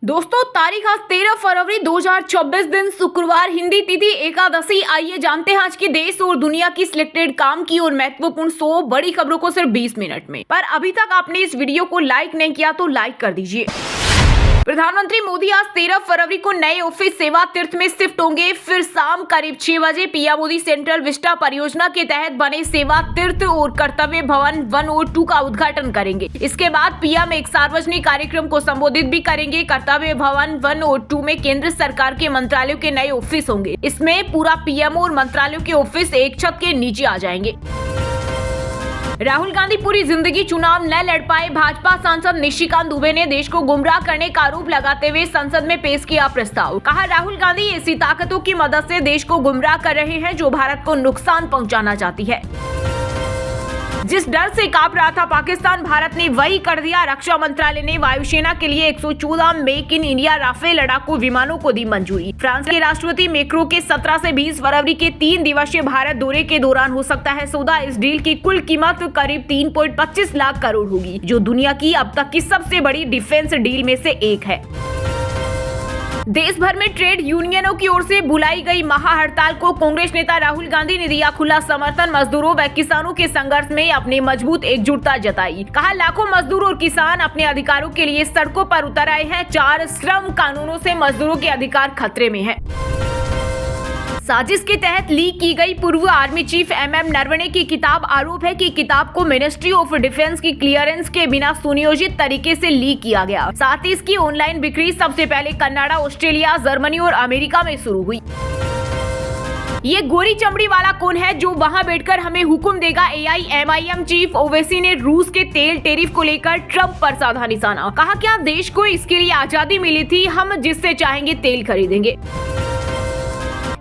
दोस्तों तारीख आज 13 फरवरी 2026 दिन शुक्रवार, हिंदी तिथि एकादशी। आइए जानते हैं आज के देश और दुनिया की सिलेक्टेड काम की और महत्वपूर्ण 100 बड़ी खबरों को सिर्फ 20 मिनट में। पर अभी तक आपने इस वीडियो को लाइक नहीं किया तो लाइक कर दीजिए। प्रधानमंत्री मोदी आज 13 फरवरी को नए ऑफिस सेवा तीर्थ में शिफ्ट होंगे। फिर शाम करीब 6 बजे पीएम मोदी सेंट्रल विस्टा परियोजना के तहत बने सेवा तीर्थ और कर्तव्य भवन 1 और 2 का उद्घाटन करेंगे। इसके बाद पीएम एक सार्वजनिक कार्यक्रम को संबोधित भी करेंगे। कर्तव्य भवन 1 और 2 में केंद्र सरकार के मंत्रालयों के नए ऑफिस होंगे। इसमें पूरा पीएम और मंत्रालयों के ऑफिस एक छत के नीचे आ जाएंगे। राहुल गांधी पूरी जिंदगी चुनाव न लड़ पाए। भाजपा सांसद निशिकांत दुबे ने देश को गुमराह करने का आरोप लगाते हुए संसद में पेश किया प्रस्ताव। कहा, राहुल गांधी ऐसी ताकतों की मदद से देश को गुमराह कर रहे हैं जो भारत को नुकसान पहुंचाना चाहती है। जिस डर से कांप रहा था पाकिस्तान, भारत ने वही कर दिया। रक्षा मंत्रालय ने वायुसेना के लिए 114 मेक इन इंडिया राफेल लड़ाकू विमानों को दी मंजूरी। फ्रांस के राष्ट्रपति मैक्रों के 17 से 20 फरवरी के 3 दिवसीय भारत दौरे के दौरान हो सकता है सौदा। इस डील की कुल कीमत करीब 3.25 लाख करोड़ होगी, जो दुनिया की अब तक की सबसे बड़ी डिफेंस डील में से एक है। देश भर में ट्रेड यूनियनों की ओर से बुलाई गई महाहड़ताल को कांग्रेस नेता राहुल गांधी ने दिया खुला समर्थन। मजदूरों व किसानों के संघर्ष में अपनी मजबूत एकजुटता जताई। कहा, लाखों मजदूर और किसान अपने अधिकारों के लिए सड़कों पर उतर आए हैं। 4 श्रम कानूनों से मजदूरों के अधिकार खतरे में हैं। साजिश के तहत लीक की गई पूर्व आर्मी चीफ एमएम नरवणे की किताब। आरोप है कि किताब को मिनिस्ट्री ऑफ डिफेंस की क्लियरेंस के बिना सुनियोजित तरीके से लीक किया गया। साथ ही इसकी ऑनलाइन बिक्री सबसे पहले कनाडा, ऑस्ट्रेलिया, जर्मनी और अमेरिका में शुरू हुई। ये गोरी चमड़ी वाला कौन है जो वहां बैठकर हमें हुक्म देगा? एआईएमआईएम चीफ ओवैसी ने रूस के तेल टैरिफ को लेकर ट्रंप पर साधा निशाना। कहा, क्या देश को इसके लिए आजादी मिली थी? हम जिससे चाहेंगे तेल खरीदेंगे।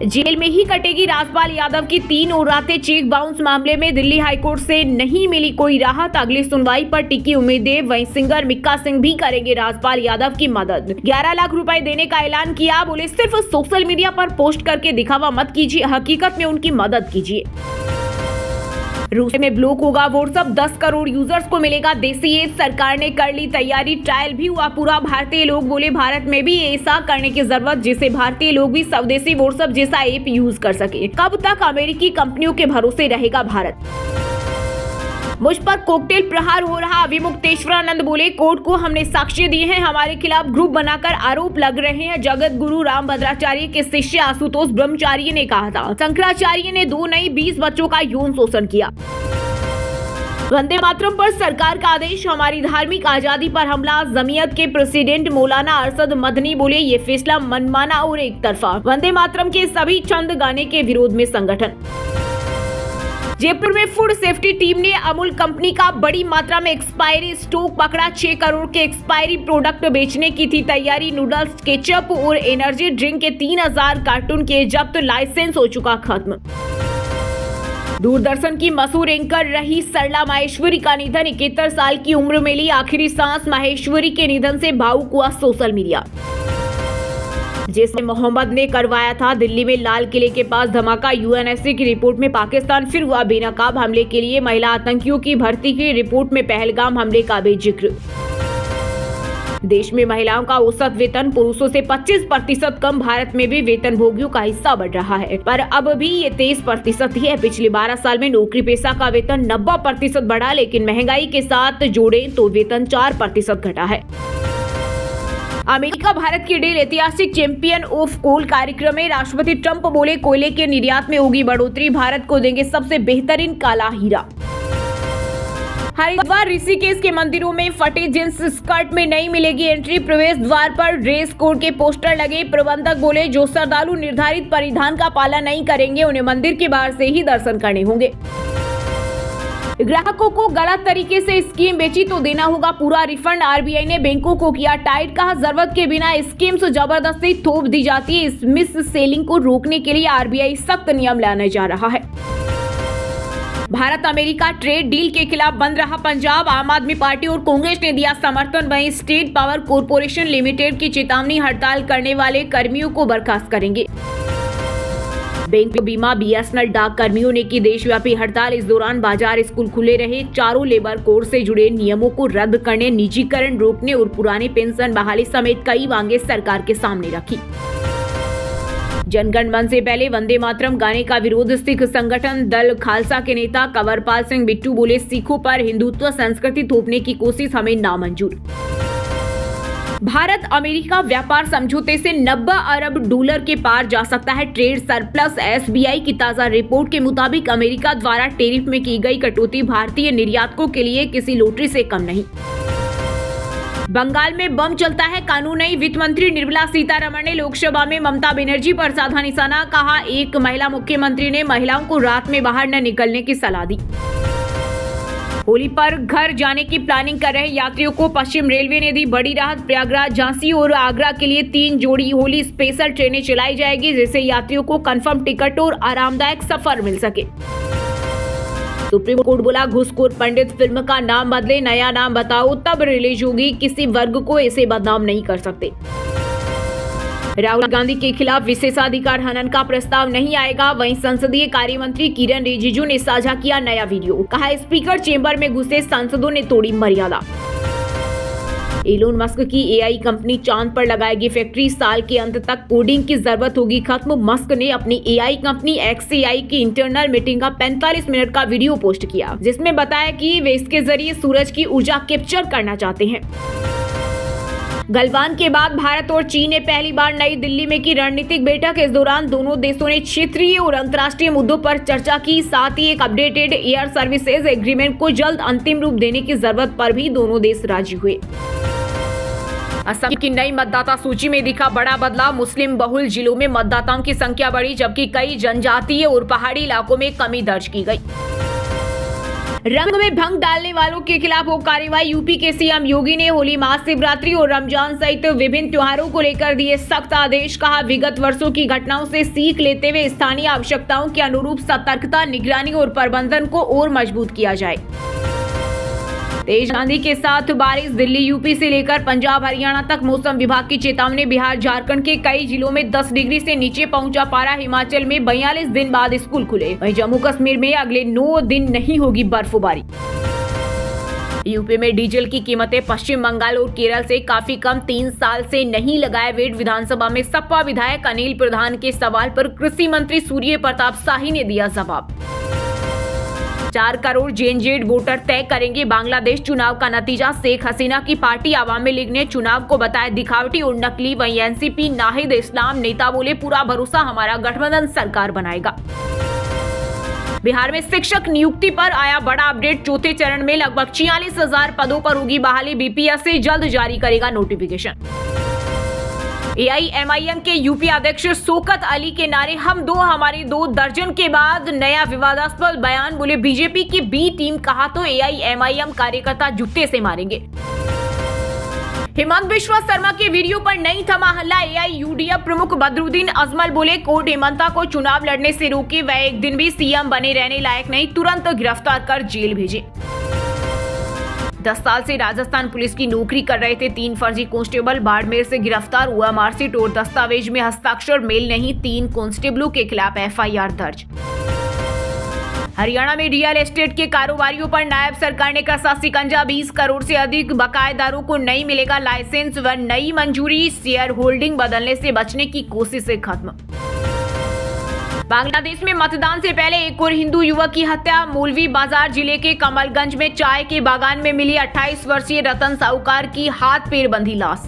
जेल में ही कटेगी राजपाल यादव की 3 और रातें। चेक बाउंस मामले में दिल्ली हाईकोर्ट से नहीं मिली कोई राहत। अगली सुनवाई पर टिकी उम्मीदें। वहीं सिंगर मिक्का सिंह भी करेंगे राजपाल यादव की मदद। 11 लाख रुपए देने का ऐलान किया। बोले, सिर्फ सोशल मीडिया पर पोस्ट करके दिखावा मत कीजिए, हकीकत में उनकी मदद कीजिए। रूस में ब्लॉक होगा व्हाट्सएप। 10 करोड़ यूजर्स को मिलेगा देसी ऐप। सरकार ने कर ली तैयारी, ट्रायल भी हुआ पूरा। भारतीय लोग बोले, भारत में भी ऐसा करने की जरूरत जिससे भारतीय लोग भी स्वदेशी व्हाट्सएप जैसा ऐप यूज कर सके। कब तक अमेरिकी कंपनियों के भरोसे रहेगा भारत? मुझ पर कॉकटेल प्रहार हो रहा। अभिमुक्तेश्वरानंद बोले, कोर्ट को हमने साक्ष्य दिए हैं, हमारे खिलाफ ग्रुप बनाकर आरोप लग रहे हैं। जगत गुरु रामभद्राचार्य के शिष्य आशुतोष ब्रह्मचारी ने कहा था, शंकराचार्य ने 2 नहीं 20 बच्चों का यौन शोषण किया। वंदे मातरम पर सरकार का आदेश, हमारी धार्मिक आजादी पर हमला। जमीयत के प्रेसिडेंट मौलाना अरशद मदनी बोले, ये फैसला मनमाना और एक तरफा। वंदे मातरम के सभी छंद गाने के विरोध में संगठन। जयपुर में फूड सेफ्टी टीम ने अमूल कंपनी का बड़ी मात्रा में एक्सपायरी स्टॉक पकड़ा। 6 करोड़ के एक्सपायरी प्रोडक्ट बेचने की थी तैयारी। नूडल्स, केचप और एनर्जी ड्रिंक के 3000 कार्टून के जब्त। लाइसेंस हो चुका खत्म। दूरदर्शन की मशहूर एंकर रही सरला माहेश्वरी का निधन। 71 साल की उम्र में ली आखिरी सांस। माहेश्वरी के निधन से भावुक हुआ सोशल मीडिया। जैसे मोहम्मद ने करवाया था दिल्ली में लाल किले के पास धमाका। यूएनएससी की रिपोर्ट में पाकिस्तान फिर हुआ बेनकाब हमले के लिए महिला आतंकियों की भर्ती की रिपोर्ट में पहलगाम हमले का भी जिक्र। देश में महिलाओं का औसत वेतन पुरुषों से 25% कम। भारत में भी वेतन भोगियों का हिस्सा बढ़ रहा है, पर अब भी ये 23% ही है। पिछले 12 साल में नौकरी पेशा का वेतन 90% बढ़ा, लेकिन महंगाई के साथ जोड़े तो वेतन 4% घटा है। अमेरिका भारत की डील ऐतिहासिक चैंपियन ऑफ कोल कार्यक्रम में राष्ट्रपति ट्रंप बोले, कोयले के निर्यात में होगी बढ़ोतरी, भारत को देंगे सबसे बेहतरीन काला हीरा। हरिद्वार ऋषिकेश के मंदिरों में फटे जींस स्कर्ट में नहीं मिलेगी एंट्री। प्रवेश द्वार पर ड्रेस कोड के पोस्टर लगे। प्रबंधक बोले, जो श्रद्धालु निर्धारित परिधान का पालन नहीं करेंगे उन्हें मंदिर के बाहर से ही दर्शन करने होंगे। ग्राहकों को गलत तरीके से स्कीम बेची तो देना होगा पूरा रिफंड। आरबीआई ने बैंकों को किया टाइट। कहा, जरूरत के बिना स्कीम से जबरदस्ती थोप दी जाती है। इस मिस सेलिंग को रोकने के लिए आरबीआई सख्त नियम लाने जा रहा है। भारत अमेरिका ट्रेड डील के खिलाफ बंद रहा पंजाब। आम आदमी पार्टी और कांग्रेस ने दिया समर्थन। वहीं स्टेट पावर कॉर्पोरेशन लिमिटेड की चेतावनी, हड़ताल करने वाले कर्मियों को बर्खास्त करेंगे। बैंक, बीमा, बीएसएनएल, डाक कर्मियों ने की देशव्यापी हड़ताल। इस दौरान बाजार, स्कूल खुले रहे। चारों लेबर कोड से जुड़े नियमों को रद्द करने, निजीकरण रोकने और पुरानी पेंशन बहाली समेत कई मांगे सरकार के सामने रखी। जनगण मन से पहले वंदे मातरम गाने का विरोध। सिख संगठन दल खालसा के नेता कंवरपाल सिंह बिट्टू बोले, सिखों पर हिंदुत्व संस्कृति थोपने की कोशिश हमें नामंजूर। भारत अमेरिका व्यापार समझौते से 90 अरब डॉलर के पार जा सकता है ट्रेड सरप्लस। एसबीआई की ताजा रिपोर्ट के मुताबिक अमेरिका द्वारा टैरिफ में की गई कटौती भारतीय निर्यातकों के लिए किसी लॉटरी से कम नहीं। बंगाल में बम चलता है कानून नहीं। वित्त मंत्री निर्मला सीतारमण ने लोकसभा में ममता बनर्जी पर साधा निशाना। कहा, एक महिला मुख्यमंत्री ने महिलाओं को रात में बाहर न निकलने की सलाह दी। होली पर घर जाने की प्लानिंग कर रहे यात्रियों को पश्चिम रेलवे ने दी बड़ी राहत। प्रयागराज, झांसी और आगरा के लिए 3 जोड़ी होली स्पेशल ट्रेनें चलाई जाएगी, जिससे यात्रियों को कंफर्म टिकट और आरामदायक सफर मिल सके। सुप्रीम कोर्ट बोला, घूसखोर पंडित फिल्म का नाम बदले, नया नाम बताओ तब रिलीज होगी। किसी वर्ग को ऐसे बदनाम नहीं कर सकते। राहुल गांधी के खिलाफ विशेषाधिकार हनन का प्रस्ताव नहीं आएगा। वहीं संसदीय कार्य मंत्री किरण रिजिजू ने साझा किया नया वीडियो। कहा, स्पीकर चेंबर में घुसे सांसदों ने तोड़ी मर्यादा। एलोन मस्क की एआई कंपनी चांद पर लगाएगी फैक्ट्री। साल के अंत तक कोडिंग की जरूरत होगी खत्म। मस्क ने अपनी एआई कंपनी XAI की इंटरनल मीटिंग का 45 मिनट का वीडियो पोस्ट किया, जिसमें बताया कि वे इसके जरिए सूरज की ऊर्जा कैप्चर करना चाहते हैं। गलवान के बाद भारत और चीन ने पहली बार नई दिल्ली में की रणनीतिक बैठक। इस दौरान दोनों देशों ने क्षेत्रीय और अंतर्राष्ट्रीय मुद्दों पर चर्चा की। साथ ही एक अपडेटेड एयर सर्विसेज एग्रीमेंट को जल्द अंतिम रूप देने की जरूरत पर भी दोनों देश राजी हुए। असम की नई मतदाता सूची में दिखा बड़ा बदलाव। मुस्लिम बहुल जिलों में मतदाताओं की संख्या बढ़ी, जबकि कई जनजातीय और पहाड़ी इलाकों में कमी दर्ज की गई। रंग में भंग डालने वालों के खिलाफ हो कार्रवाई। यूपी के सीएम योगी ने होली, महाशिवरात्रि और रमजान सहित विभिन्न त्योहारों को लेकर दिए सख्त आदेश। कहा, विगत वर्षों की घटनाओं से सीख लेते हुए स्थानीय आवश्यकताओं के अनुरूप सतर्कता, निगरानी और प्रबंधन को और मजबूत किया जाए। तेज आंधी के साथ बारिश। दिल्ली, यूपी से लेकर पंजाब, हरियाणा तक मौसम विभाग की चेतावनी। बिहार, झारखंड के कई जिलों में 10 डिग्री से नीचे पहुंचा पारा। हिमाचल में 42 दिन बाद स्कूल खुले। वहीं जम्मू कश्मीर में अगले 9 दिन नहीं होगी बर्फबारी। यूपी में डीजल की कीमतें पश्चिम बंगाल और केरल से काफी कम। 3 साल से नहीं लगाए वेट। विधानसभा में सपा विधायक अनिल प्रधान के सवाल पर कृषि मंत्री सूर्य प्रताप शाही ने दिया जवाब। 4 करोड़ जेएनजेड वोटर तय करेंगे बांग्लादेश चुनाव का नतीजा। शेख हसीना की पार्टी अवामी लीग ने चुनाव को बताया दिखावटी और नकली। वहीं एनसीपी नाहिद इस्लाम नेता बोले, पूरा भरोसा हमारा गठबंधन सरकार बनाएगा। बिहार में शिक्षक नियुक्ति पर आया बड़ा अपडेट। चौथे चरण में लगभग 46,000 पदों पर होगी बहाली। बीपीएससी जल्द जारी करेगा नोटिफिकेशन। एआईएमआईएम के यूपी अध्यक्ष शौकत अली के नारे, हम दो हमारे दो, दर्जन के बाद नया विवादास्पद बयान। बोले, बीजेपी की बी टीम कहा तो एआईएमआईएम कार्यकर्ता जुत्ते से मारेंगे। हेमंत बिश्वा शर्मा के वीडियो पर नहीं थमा हल्ला। एआईयूडीएफ प्रमुख बदरुद्दीन अजमल बोले, कोर्ट हेमंता को चुनाव लड़ने से रोके। वह एक दिन भी सीएम बने रहने लायक नहीं, तुरंत गिरफ्तार कर जेल भेजे। 10 साल से राजस्थान पुलिस की नौकरी कर रहे थे 3 फर्जी कांस्टेबल बाड़मेर से गिरफ्तार हुआ। मार्कशीट और दस्तावेज में हस्ताक्षर मेल नहीं। 3 कांस्टेबलों के खिलाफ एफआईआर दर्ज। हरियाणा में रियल एस्टेट के कारोबारियों पर नायब सरकार ने कसा शिकंजा। 20 करोड़ से अधिक बकायेदारों को नहीं मिलेगा लाइसेंस व नई मंजूरी। शेयर होल्डिंग बदलने से बचने की कोशिश से खत्म। बांग्लादेश में मतदान से पहले एक और हिंदू युवक की हत्या। मौलवी बाजार जिले के कमलगंज में चाय के बागान में मिली 28 वर्षीय रतन साहूकार की हाथ पैर बंधी लाश।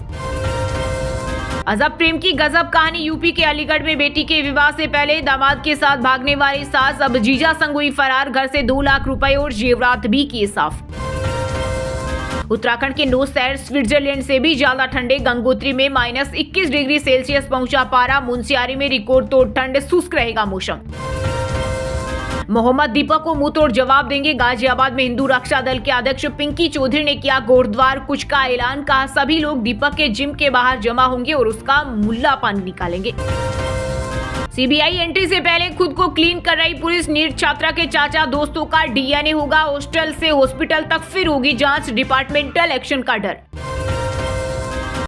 अजब प्रेम की गजब कहानी। यूपी के अलीगढ़ में बेटी के विवाह से पहले दामाद के साथ भागने वाली सास अब जीजा संग हुई फरार। घर से 2 लाख रुपए और जेवरात भी किए साफ। उत्तराखंड के 9 शहर स्विट्जरलैंड से भी ज्यादा ठंडे। गंगोत्री में -21 डिग्री सेल्सियस पहुंचा पारा। मुनस्यारी में रिकॉर्ड तोड़ ठंड। शुष्क रहेगा मौसम। मोहम्मद दीपक को मुंह तोड़ जवाब देंगे। गाजियाबाद में हिंदू रक्षा दल के अध्यक्ष पिंकी चौधरी ने किया गुरुद्वार कुछ का ऐलान। कहा, सभी लोग दीपक के जिम के बाहर जमा होंगे और उसका मुल्ला पान निकालेंगे। सीबीआई एंट्री से पहले खुद को क्लीन कर रही पुलिस। नीट छात्रा के चाचा दोस्तों का डीएनए होगा। हॉस्टल से हॉस्पिटल तक फिर होगी जांच। डिपार्टमेंटल एक्शन का डर।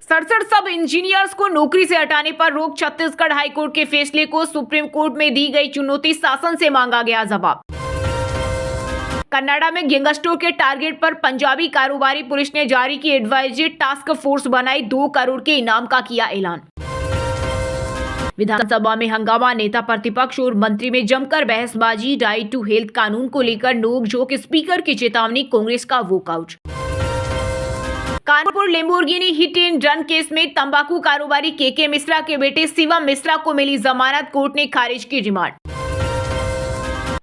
67 सब इंजीनियर्स को नौकरी से हटाने पर रोक, छत्तीसगढ़ हाईकोर्ट के फैसले को सुप्रीम कोर्ट में दी गई चुनौती, शासन से मांगा गया जवाब। कनाडा में गैंगस्टरों के टारगेट पर पंजाबी कारोबारी पुलिस ने जारी की एडवाइजरी, टास्क फोर्स बनाई, 2 करोड़ के इनाम का किया ऐलान। विधानसभा में हंगामा, नेता प्रतिपक्ष और मंत्री में जमकर बहसबाजी, राइट टू हेल्थ कानून को लेकर नोकझोंक, स्पीकर की चेतावनी, कांग्रेस का walkout. Kanpur Lamborghini hit and run case में तंबाकू कारोबारी के मिश्रा के बेटे शिवम मिश्रा को मिली जमानत, कोर्ट ने खारिज की रिमांड।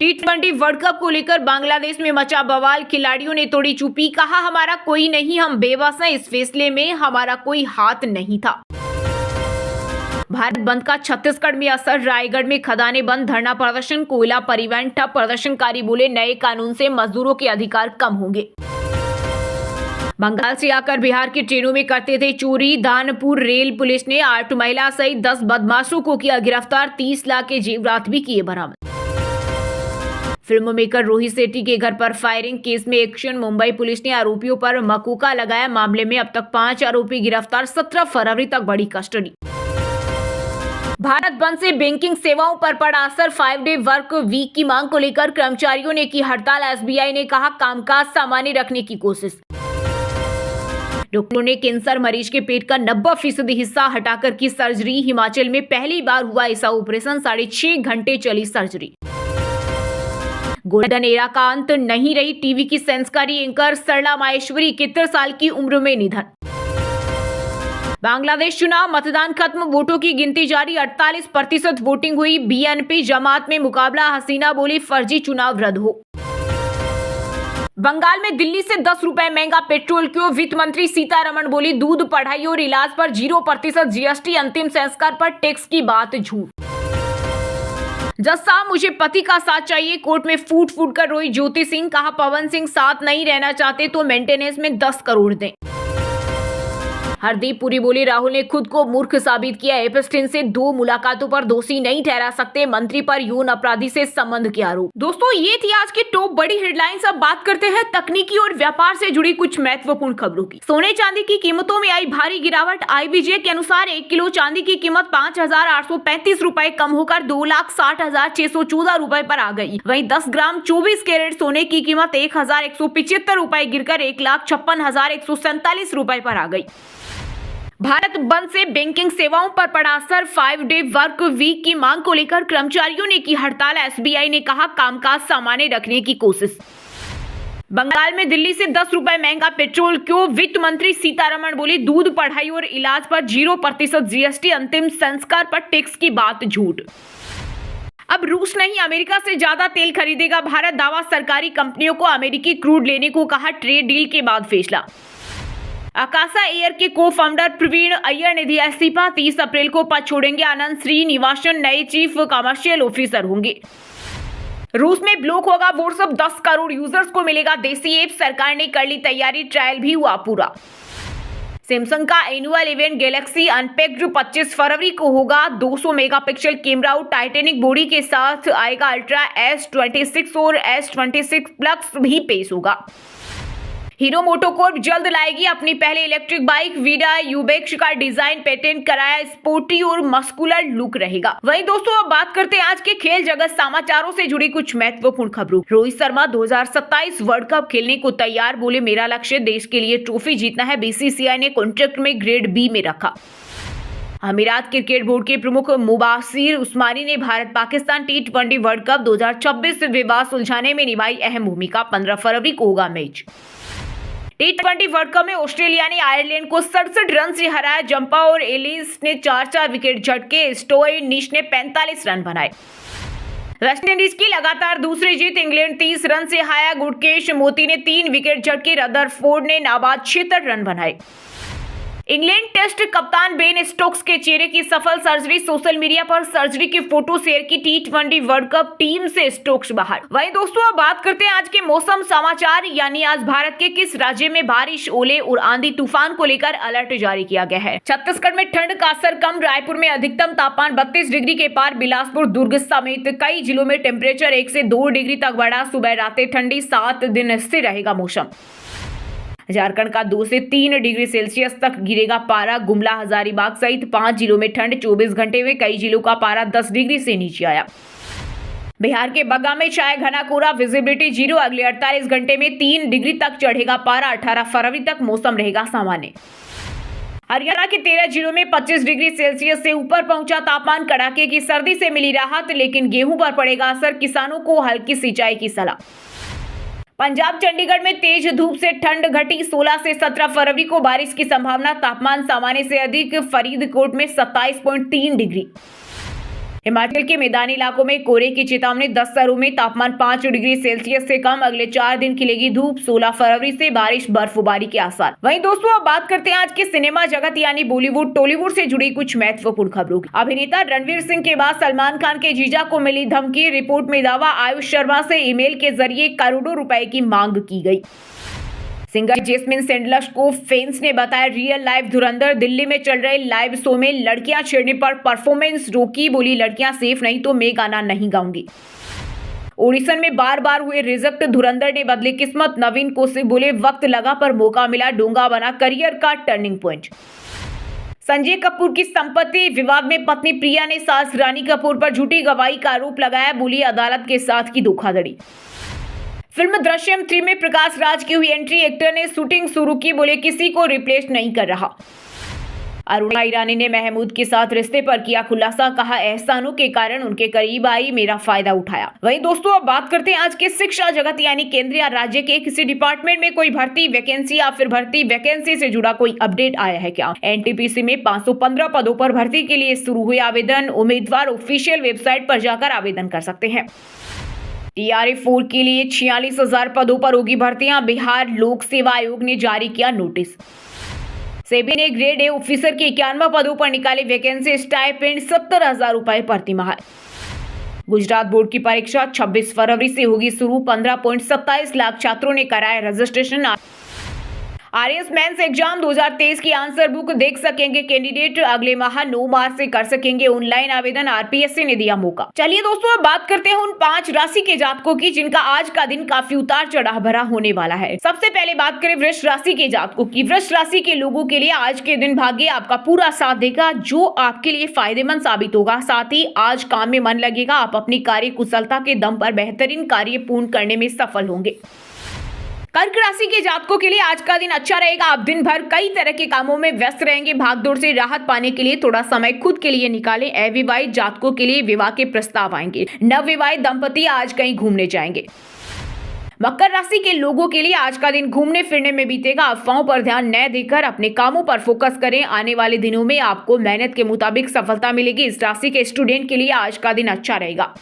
T20 वर्ल्ड कप को लेकर बांग्लादेश में मचा बवाल, खिलाड़ियों ने तोड़ी चुप्पी, कहा हमारा कोई नहीं, हम बेबस हैं, इस फैसले में हमारा कोई हाथ नहीं था। भारत बंद का छत्तीसगढ़ में असर, रायगढ़ में खदानें बंद, धरना प्रदर्शन, कोयला परिवहन ठप, प्रदर्शनकारी बोले नए कानून से मजदूरों के अधिकार कम होंगे। बंगाल से आकर बिहार की ट्रेनों में करते थे चोरी, दानपुर रेल पुलिस ने 8 महिला सहित 10 बदमाशों को किया गिरफ्तार, 30 लाख के जेवरात भी किए बरामद। फिल्म मेकर रोहित शेट्टी के घर पर फायरिंग केस में एक्शन, मुंबई पुलिस ने आरोपियों पर मकोका लगाया, मामले में अब तक 5 आरोपी गिरफ्तार, 17 फरवरी तक बढ़ी कस्टडी। भारत बंद से बैंकिंग सेवाओं पर पड़ा असर, 5 डे वर्क वीक की मांग को लेकर कर्मचारियों ने की हड़ताल, एसबीआई ने कहा कामकाज सामान्य रखने की कोशिश। डॉक्टरों ने कैंसर मरीज के पेट का 90% हिस्सा हटाकर की सर्जरी, हिमाचल में पहली बार हुआ ऐसा ऑपरेशन, 6.5 घंटे चली सर्जरी। गोल्डन एरा का अंत नहीं रही टीवी की संस्कारी एंकर सरला माहेश्वरी, 71 साल की उम्र में निधन। बांग्लादेश चुनाव, मतदान खत्म, वोटों की गिनती जारी, 48% वोटिंग हुई, बीएनपी जमात में मुकाबला, हसीना बोली फर्जी चुनाव रद्द हो। बंगाल में दिल्ली से 10 रुपए महंगा पेट्रोल क्यों, वित्त मंत्री सीतारमण बोली दूध, पढ़ाई और इलाज पर 0% जीएसटी, अंतिम संस्कार पर टैक्स की बात झूठ। जज साहब मुझे पति का साथ चाहिए, कोर्ट में फूट फूट कर रोई ज्योति सिंह, कहा पवन सिंह साथ नहीं रहना चाहते तो मेंटेनेंस में 10 करोड़ दें। हरदीप पुरी बोले राहुल ने खुद को मूर्ख साबित किया, एपस्टीन से 2 मुलाकातों पर दोषी नहीं ठहरा सकते, मंत्री पर यौन अपराधी से संबंध के आरोप। दोस्तों ये थी आज की टॉप बड़ी हेडलाइंस। अब बात करते हैं तकनीकी और व्यापार से जुड़ी कुछ महत्वपूर्ण खबरों की। सोने चांदी की कीमतों में आई भारी गिरावट, IBJ के अनुसार 1 किलो चांदी की कीमत 5,835 रुपए कम होकर 2,60,614 रुपए पर आ गई। वहीं 10 ग्राम 24 कैरेट सोने की कीमत 1,175 रुपए गिरकर 1,56,147 रुपए पर आ गई। भारत बंद से बैंकिंग सेवाओं पर पड़ा असर, 5 डे वर्क वीक की मांग को लेकर कर्मचारियों ने की हड़ताल, एसबीआई ने कहा कामकाज सामान्य रखने की कोशिश। बंगाल में दिल्ली से 10 रुपए महंगा पेट्रोल क्यों, वित्त मंत्री सीतारमण बोली दूध, पढ़ाई और इलाज पर 0% जीएसटी, अंतिम संस्कार पर टैक्स की बात झूठ। अब रूस नहीं अमेरिका से ज्यादा तेल खरीदेगा भारत, दावा, सरकारी कंपनियों को अमेरिकी क्रूड लेने को कहा, ट्रेड डील के बाद फैसला। आकाशा एयर के को फाउंडर प्रवीण अय्यर ने दिया इस्तीफा, 30 अप्रैल को पद छोड़ेंगे, आनंद श्रीनिवासन नए चीफ कमर्शियल ऑफिसर होंगे। रूस में ब्लॉक होगा व्हाट्सएप, 10 करोड़ यूजर्स को मिलेगा देसी ऐप, सरकार ने कर ली तैयारी, ट्रायल भी हुआ पूरा। सैमसंग का एनुअल इवेंट गैलेक्सी अनपैक्ड 25 फरवरी को होगा, 200 मेगापिक्सल कैमरा और टाइटेनिक बॉडी के साथ आएगा अल्ट्रा S26 और S26 प्लस भी पेश होगा। हीरो मोटोकॉर्प जल्द लाएगी अपनी पहले इलेक्ट्रिक बाइक, वीडा यूबेक्स का डिजाइन पेटेंट कराया, स्पोर्टी और मस्कुलर लुक रहेगा। वहीं दोस्तों अब बात करते हैं आज के खेल जगत समाचारों से जुड़ी कुछ महत्वपूर्ण खबरों। रोहित शर्मा 2027 वर्ल्ड कप खेलने को तैयार, बोले मेरा लक्ष्य देश के लिए ट्रॉफी जीतना है, बीसीसीआई ने कॉन्ट्रैक्ट में ग्रेड बी में रखा। अमीरात क्रिकेट बोर्ड के प्रमुख मुबाशिर उस्मानी ने Bharat Pakistan T20 world cup 2026 विवाद सुलझाने में निभाई अहम भूमिका, 15 फरवरी को होगा मैच। T20 वर्ल्ड कप में ऑस्ट्रेलिया ने आयरलैंड को 67 रन से हराया, जंपा और एलिस ने 4 विकेट झटके, स्टोइनिस ने 45 रन बनाए। वेस्टइंडीज की लगातार दूसरी जीत, इंग्लैंड 30 रन से हारा, गुडकेश मोती ने 3 विकेट झटके, रदरफोर्ड ने नाबाद 76 रन बनाए। इंग्लैंड टेस्ट कप्तान बेन स्टोक्स के चेहरे की सफल सर्जरी, सोशल मीडिया पर सर्जरी की फोटो शेयर की, T20 वर्ल्ड कप टीम से स्टोक्स बाहर। वहीं दोस्तों अब बात करते हैं आज के मौसम समाचार, यानी आज भारत के किस राज्य में बारिश, ओले और आंधी तूफान को लेकर अलर्ट जारी किया गया है। छत्तीसगढ़ में ठंड का असर कम, रायपुर में अधिकतम तापमान 32 डिग्री के पार, बिलासपुर दुर्ग समेत कई जिलों में टेम्परेचर 1 से 2 डिग्री तक बढ़ा, सुबह रातें ठंडी, 7 दिन स्थिर रहेगा मौसम। झारखंड का 2 से 3 डिग्री सेल्सियस तक गिरेगा पारा। गुमला, हजारीबाग सहित 5 जिलों में ठंड। 24 घंटे में कई जिलों का पारा 10 डिग्री से नीचे आया। बिहार के बग्गा में छाया घना कोहरा, विजिबिलिटी 0। अगले 48 घंटे में 3 डिग्री तक चढ़ेगा पारा। 18 फरवरी तक मौसम रहेगा सामान्य। हरियाणा के 13 जिलों में 25 डिग्री सेल्सियस से ऊपर पहुंचा तापमान। कड़ाके की सर्दी से मिली राहत, लेकिन गेहूं पर पड़ेगा असर। किसानों को हल्की सिंचाई की सलाह। पंजाब, चंडीगढ़ में तेज धूप से ठंड घटी। 16 से 17 फरवरी को बारिश की संभावना। तापमान सामान्य से अधिक। फरीदकोट में 27.3 डिग्री। हिमाचल के मैदानी इलाकों में कोहरे की चेतावनी। 10 शहरों में तापमान 5 डिग्री सेल्सियस से कम। अगले 4 दिन खिलेगी धूप। 16 फरवरी से बारिश, बर्फबारी के आसार। वहीं दोस्तों, अब बात करते हैं आज के सिनेमा जगत यानी बॉलीवुड टॉलीवुड से जुड़ी कुछ महत्वपूर्ण खबरों की। अभिनेता रणवीर सिंह के बाद सलमान खान के जीजा को मिली धमकी। रिपोर्ट में दावा, आयुष शर्मा से ईमेल के जरिए करोड़ों रुपए की मांग की गई। सिंगर जेस्मिन सेंडलर को फैंस ने बताया रियल लाइफ धुरंधर। दिल्ली में चल रहे लाइव शो में लड़कियां छेड़ने पर परफॉर्मेंस रोकी। बोली, लड़कियां सेफ नहीं तो मैं गाना नहीं गाऊंगी। ऑडिशन में बार बार हुए रिजेक्ट। धुरंधर ने बदली किस्मत। नवीन कौशिक बोले, वक्त लगा पर मौका मिला। डोंगा बना करियर का टर्निंग पॉइंट। संजय कपूर की संपत्ति विवाद में पत्नी प्रिया ने सास रानी कपूर पर झूठी गवाही का आरोप लगाया। बोली, अदालत के साथ की धोखाधड़ी। फिल्म दृश्यम 3 में प्रकाश राज की हुई एंट्री। एक्टर ने शूटिंग शुरू की। बोले, किसी को रिप्लेस नहीं कर रहा। अरुणा ईरानी ने महमूद के साथ रिश्ते पर किया खुलासा। कहा, एहसानों के कारण उनके करीब आई, मेरा फायदा उठाया। वहीं दोस्तों, अब बात करते हैं आज के शिक्षा जगत यानी केंद्र या राज्य के किसी डिपार्टमेंट में कोई भर्ती वैकेंसी या फिर भर्ती वैकेंसी से जुड़ा कोई अपडेट आया है क्या। एनटीपीसी में 515 पदों पर भर्ती के लिए शुरू हुए आवेदन। उम्मीदवार ऑफिशियल वेबसाइट पर जाकर आवेदन कर सकते हैं। TRA-4 के लिए 46,000 पदों पर होगी भर्तियां। बिहार लोक सेवा आयोग ने जारी किया नोटिस। सेबी ने ग्रेड ए ऑफिसर के 91 पदों पर निकाली वैकेंसी। स्टाइपेंड 70,000 रुपए प्रति माह। गुजरात बोर्ड की परीक्षा 26 फरवरी से होगी शुरू। 15.27 लाख छात्रों ने कराया रजिस्ट्रेशन। आरएस मेंस एग्जाम 2023 की आंसर बुक देख सकेंगे कैंडिडेट। अगले माह 9 मार्च से कर सकेंगे ऑनलाइन आवेदन। आरपीएससी ने दिया मौका। चलिए दोस्तों, अब बात करते हैं उन 5 राशि के जातकों की जिनका आज का दिन काफी उतार चढ़ाव भरा होने वाला है। सबसे पहले बात करें वृष राशि के जातकों की। वृष राशि के लोगों के लिए आज के दिन भाग्य आपका पूरा साथ देगा, जो आपके लिए फायदेमंद साबित होगा। साथ ही आज काम में मन लगेगा। आप अपनी कार्य कुशलता के दम पर बेहतरीन कार्य पूर्ण करने में सफल होंगे। कर्क राशि के जातकों के लिए आज का दिन अच्छा रहेगा। आप दिन भर कई तरह के कामों में व्यस्त रहेंगे। भागदौड़ से राहत पाने के लिए थोड़ा समय खुद के लिए निकालें। अविवाहित जातकों के लिए विवाह के प्रस्ताव आएंगे। नवविवाहित दंपति आज कहीं घूमने जाएंगे। मकर राशि के लोगों के लिए आज का दिन घूमने फिरने में बीतेगा। अफवाहों पर ध्यान न देकर अपने कामों पर फोकस करें। आने वाले दिनों में आपको मेहनत के मुताबिक सफलता मिलेगी। इस राशि के स्टूडेंट के लिए आज का दिन अच्छा रहेगा।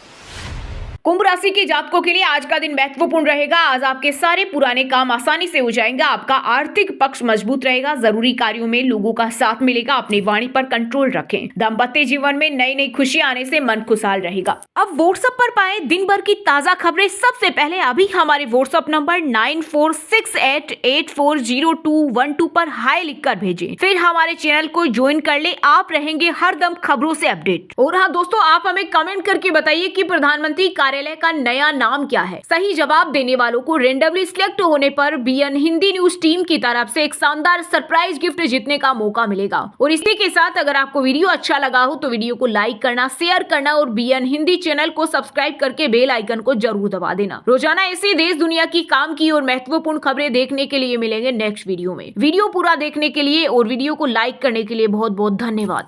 कुंभ राशि के जातकों के लिए आज का दिन महत्वपूर्ण रहेगा। आज आपके सारे पुराने काम आसानी से हो जाएंगे। आपका आर्थिक पक्ष मजबूत रहेगा। जरूरी कार्यों में लोगों का साथ मिलेगा। अपनी वाणी पर कंट्रोल रखें। दाम्पत्य जीवन में नई नई खुशियां आने से मन खुशहाल रहेगा। अब व्हाट्सएप पर पाए दिन भर की ताजा खबरें सबसे पहले अभी हमारे व्हाट्सएप नंबर 9468840212 पर हाई लिखकर भेजें। फिर हमारे चैनल को ज्वाइन कर ले। आप रहेंगे हरदम खबरों से अपडेट। और हाँ दोस्तों, आप हमें कमेंट करके बताइए कि प्रधानमंत्री कार्यालय का नया नाम क्या है। सही जवाब देने वालों को रेंडमली सिलेक्ट होने पर बीएन हिंदी न्यूज टीम की तरफ से एक शानदार सरप्राइज गिफ्ट जीतने का मौका मिलेगा। और इसी के साथ अगर आपको वीडियो अच्छा लगा हो तो वीडियो को लाइक करना, शेयर करना और बीएन हिंदी चैनल को सब्सक्राइब करके बेल आइकन को जरूर दबा देना। रोजाना ऐसी देश दुनिया की काम की और महत्वपूर्ण खबरें देखने के लिए मिलेंगे नेक्स्ट वीडियो में। वीडियो पूरा देखने के लिए और वीडियो को लाइक करने के लिए बहुत बहुत धन्यवाद।